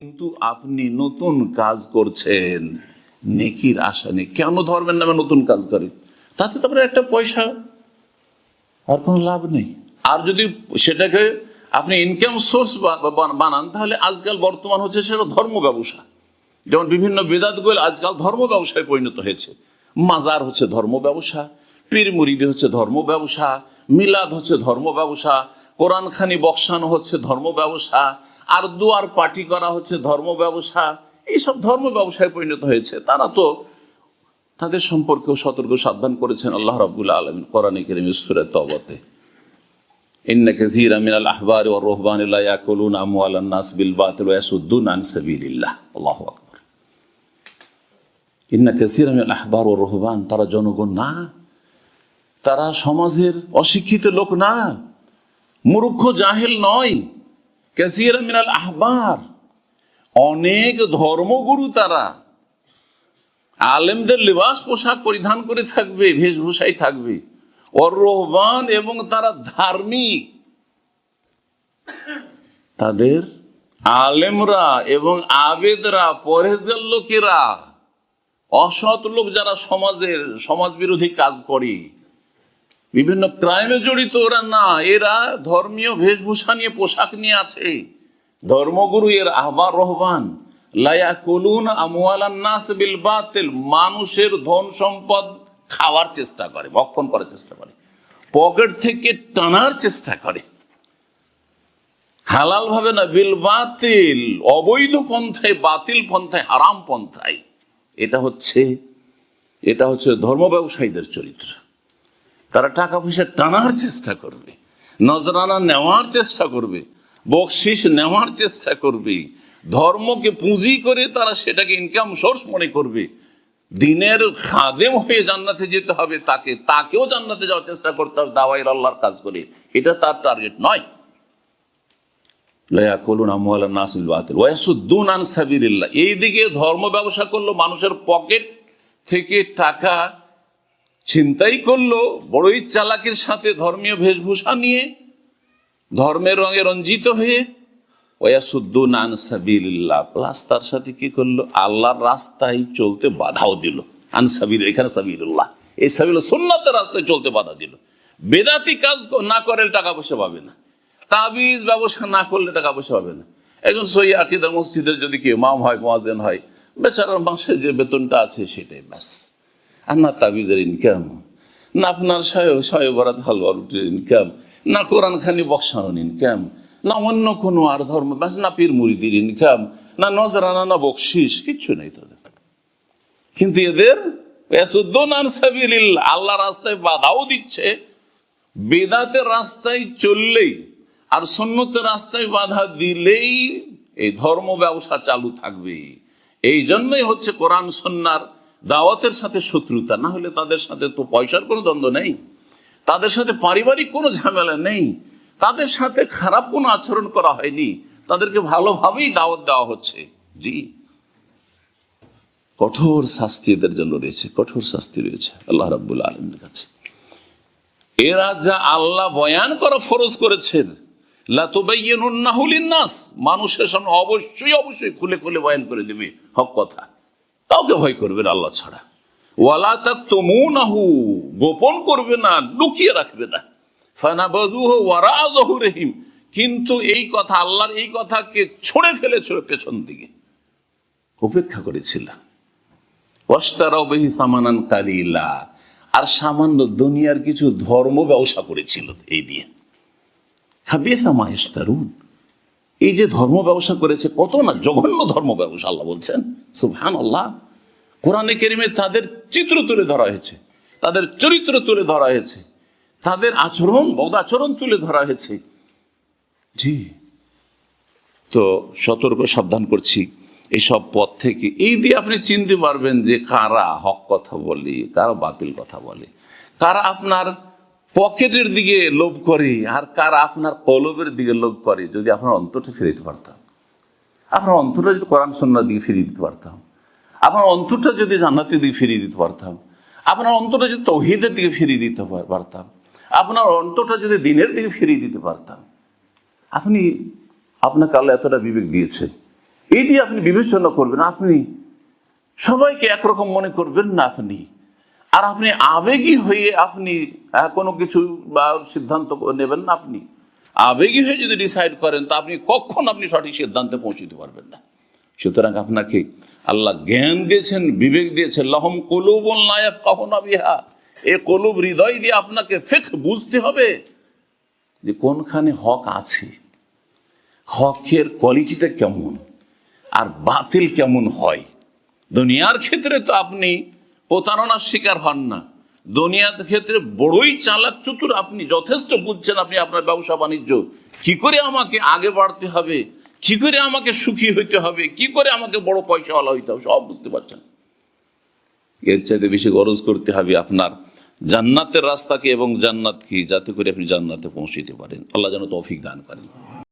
কিন্তু আপনি নতুন কাজ করছেন নেকির আশা নেই, কেন ধর্মের নামে নতুন কাজ করে? তাতে তো আপনার একটা পয়সা আর কোনো লাভ নেই। আর যদি সেটাকে আপনি ইনকাম সোর্স বানান, তাহলে আজকাল বর্তমান হচ্ছে সেটা ধর্ম ব্যবসা। যেমন বিভিন্ন বেদাতগুলো আজকাল ধর্ম ব্যবসায় পরিণত হয়েছে। মাজার হচ্ছে ধর্ম ব্যবসা, পীর মুরিদি হচ্ছে ধর্ম ব্যবসা, মিলাদ হচ্ছে ধর্ম ব্যবসা, কোরআন খানি বক্সানো হচ্ছে ধর্ম ব্যবসা, আর দুয়ার পার্টি করা হচ্ছে ধর্ম ব্যবসা। এইসব ধর্ম ব্যবসায় পরিণত হয়েছে। তারা তো তাদের সম্পর্কেও সতর্ক সাবধান করেছেন আল্লাহ রাব্বুল আলামিন কোরআনে কারীমে সূরা তাওবাতে, ইন্না কাসীরা মিনাল আহবারি ওয়ার রুহবানি লা ইয়াকুলুনা আমওয়ালান নাস বিল বাতিল ওয়া ইয়াসুদ্দুনা আন সাবিলিল্লাহ। আল্লাহু আকবার। ইন্না কাসীরা মিনাল আহবার ওয়ার রুহবান, তারা জনগণ না, তারা সমাজের অশিক্ষিত লোক না, মূর্খ জাহেল নয়। কাসীরা মিনাল আহবার, অনেক ধর্মগুরু তারা, আলেমদের লিবাস পোশাক পরিধান করে থাকবে, বেশভূষাই থাকবে। ওর রহবান, এবং তারা ধার্মিক। তাদের আলেমরা এবং আবেদরা, পরহেজগার লোকেরা, অসৎ লোক যারা সমাজ বিরোধী কাজ করে, বিভিন্ন ক্রাইমে জড়িত, ওরা না, এরা ধর্মীয় বেশভূষা নিয়ে, পোশাক নিয়ে আছে। ধর্মগুরু এর আহবার রহবান লা ইয়াকুলুনা আমওয়ালান নাস বিল বাতিল, মানুষের ধন সম্পদ খাওয়ার চেষ্টা করে, ভক্ষণ করার চেষ্টা করে, পকেট থেকে টানার চেষ্টা করে, হালাল ভাবে না, বিল বাতিল, অবৈধ পন্থায়, বাতিল পন্থায়, হারাম পন্থায়। এটা হচ্ছে ধর্ম ব্যবসায়ীদের চরিত্র। তারা টাকা পয়সা টানার চেষ্টা করবে, নজরানা নেওয়ার চেষ্টা করবে, বকশিস নেওয়ার চেষ্টা করবে, ধর্মকে পুঁজি করে তারা সেটাকে ইনকাম সোর্স মনে করবে। দিনের খাদেম হয়ে জান্নাতে যেতে হবে, তাকেও জান্নাতে যাওয়ার চেষ্টা করতে হবে দাওয়াইর আল্লাহর কাজ করে। এটা তার টার্গেট নয়। লা ইয়াকুলুনা আমওয়ালান নাস বিল বাতিল ওয়া ইয়াসুদ্দুনা আন সাবিলিল্লাহ, এইদিকে ধর্ম ব্যবসা করলো, মানুষের পকেট থেকে টাকা ছিনতাই করলো বড়ই চালাকির সাথে, ধর্মীয় বেশভূষা নিয়ে, ধর্মের রঙে রঞ্জিত হয়ে। ওয়াসুদ্দুনা আন সাবিলিল্লাহ, প্লাস তার সাথে কি করলো, আল্লাহর রাস্তায় চলতে বাধাও দিল। আন সাবিল, এখানে সাবিলুল্লাহ, এই সাবিল সুন্নাতের রাস্তায় চলতে বাধা দিল। বেদাতি কাজ না করলে টাকা পয়সা পাবে না, তাবিজ ব্যবসা না করলে টাকা পয়সা পাবে না। একজন সহি আকীদার মসজিদের যদি কেউ ইমাম হয়, মুয়াজ্জিন হয়, বেচারার মাসে যে বেতনটা আছে সেটাই ব্যাস। আর না তাবিজের ইনকাম, না আপনার শয়ে বরাত হালুয়া রুটির ইনকাম, না কোরআন খানি বক্সানোর ইনকাম, না অন্য কোনো আর ধর্ম, না পীর মুরিদির ইনকাম, না নজরানা, না বকশিস, কিচ্ছু নেই তাদের। কিন্তু এদের ইয়াসুদ্দুনা আন সাবিলিল্লাহ, আল্লাহ রাস্তায় বাধাও দিচ্ছে। বেদাতের রাস্তায় চললেই আর সুন্নতের রাস্তায় বাধা দিলেই এই ধর্ম ব্যবসা চালু থাকবে। এই জন্যই হচ্ছে কোরআন সুন্নাহর দাওয়াতের সাথে শত্রুতা। না হলে তাদের সাথে তো পয়সার কোনো দ্বন্দ্ব নেই, তাদের সাথে পারিবারিক কোনো ঝামেলা নেই, তাদের সাথে খারাপ কোনো আচরণ করা হয়নি, তাদেরকে ভালোভাবেই দাওয়াত দেওয়া হচ্ছে। জি, কঠোর শাস্তি এদের জন্য রয়েছে, কঠোর শাস্তি রয়েছে আল্লাহ রাব্বুল আলামিনের কাছে। এরা যা আল্লাহ বয়ান করা ফরজ করেছেন, লা তুবাইয়িনুন্নাহু লিন-নাস, মানুষের সামনে অবশ্যই খুলে খুলে বয়ান করে দিবে হক কথা, কাউকে ভয় করবে না আল্লাহ ছাড়া। ওয়ালা তাকতুমুনাহু, গোপন করবে না, লুকিয়ে রাখবে না। ফানাবাযুহু ওয়ারা যুহুরিহিম, কিন্তু এই কথা, আল্লাহর এই কথাকে ছুঁড়ে ফেলেছিল পেছন দিকে, উপেক্ষা করেছিল। ওয়াশতারাউ বিহি সামানান কালিলা, আর সামান্য দুনিয়ার কিছু ধর্ম ব্যবসা করেছিল এই দিয়ে। খাবিসা মা ইশতারুন, এই যে ধর্ম ব্যবসা করেছে, কত না জঘন্য ধর্ম ব্যবসা আল্লাহ বলছেন। সুবহানাল্লাহ। কোরআনে কারীমে তাদের চিত্র তুলে ধরা হয়েছে, তাদের চরিত্র তুলে ধরা হয়েছে, তাদের আচরণ, বদাচরণ তুলে ধরা হয়েছে। জি, তো সতর্ক সাবধান করছি এইসব পথ থেকে। এই দিয়ে আপনি চিনতে পারবেন যে কারা হক কথা বলে, কারা বাতিল কথা বলে, কারা আপনার পকেটের দিকে লোভ করে, আর কারা আপনার কলবের দিকে লোভ করে। যদি আপনার অন্তরটা ফিরে দিতে পারতাম, আপনার অন্তরটা যদি কোরআন সুন্নাহর দিকে ফিরিয়ে দিতে পারতাম, আপনার অন্তরটা যদি জান্নাতের দিকে ফিরিয়ে দিতে পারতাম, আপনার অন্তরটা যদি তাওহীদের দিকে ফিরিয়ে দিতে পারতাম, আপনার অন্তরটা যদি দ্বীনের দিকে ফিরিয়ে দিতে পারতাম। আপনাকে আল্লাহ এতটা বিবেক দিয়েছে, এই দিয়ে আপনি বিবেচনা করবেন। আপনি সবাইকে একরকম মনে করবেন না আপনি, আর আপনি আবেগী হয়ে আপনি কোনো কিছু বা সিদ্ধান্ত নেবেন না। আপনি আবেগী হয়ে যদি ডিসাইড করেন তো আপনি কখন আপনি সঠিক সিদ্ধান্তে পৌঁছতে পারবেন না। সুতরাং আপনাকে আল্লাহ জ্ঞান দিয়েছেন, বিবেক দিয়েছেন। লাহুম কুলুবুন লা ইয়াফকাহুনা বিহা, এই কলুব, হৃদয় দিয়ে আপনাকে ফিকহ বুঝতে হবে যে কোনখানে হক আছে, হকের কোয়ালিটিটা কেমন, আর বাতিল কেমন হয়। দুনিয়ার ক্ষেত্রে তো আপনি প্রতারণার শিকার হন না, দুনিয়ার ক্ষেত্রে বড়ই চালাক চতুর আপনি, যথেষ্ট বুঝছেন আপনি আপনার ব্যবসা বাণিজ্য, কি করে আমাকে আগে বাড়তে হবে, কি করে আমাকে সুখী হইতে হবে, কি করে আমাকে বড় পয়সাওয়ালা হইতে হবে, সব বুঝতে পারছেন। এর চাইতে বেশি গরজ করতে হবে আপনার জান্নাতের রাস্তাকে এবং জান্নাত কি, যাতে করে আপনি জান্নাতে পৌঁছতে পারেন। আল্লাহ যেন তৌফিক দান করেন।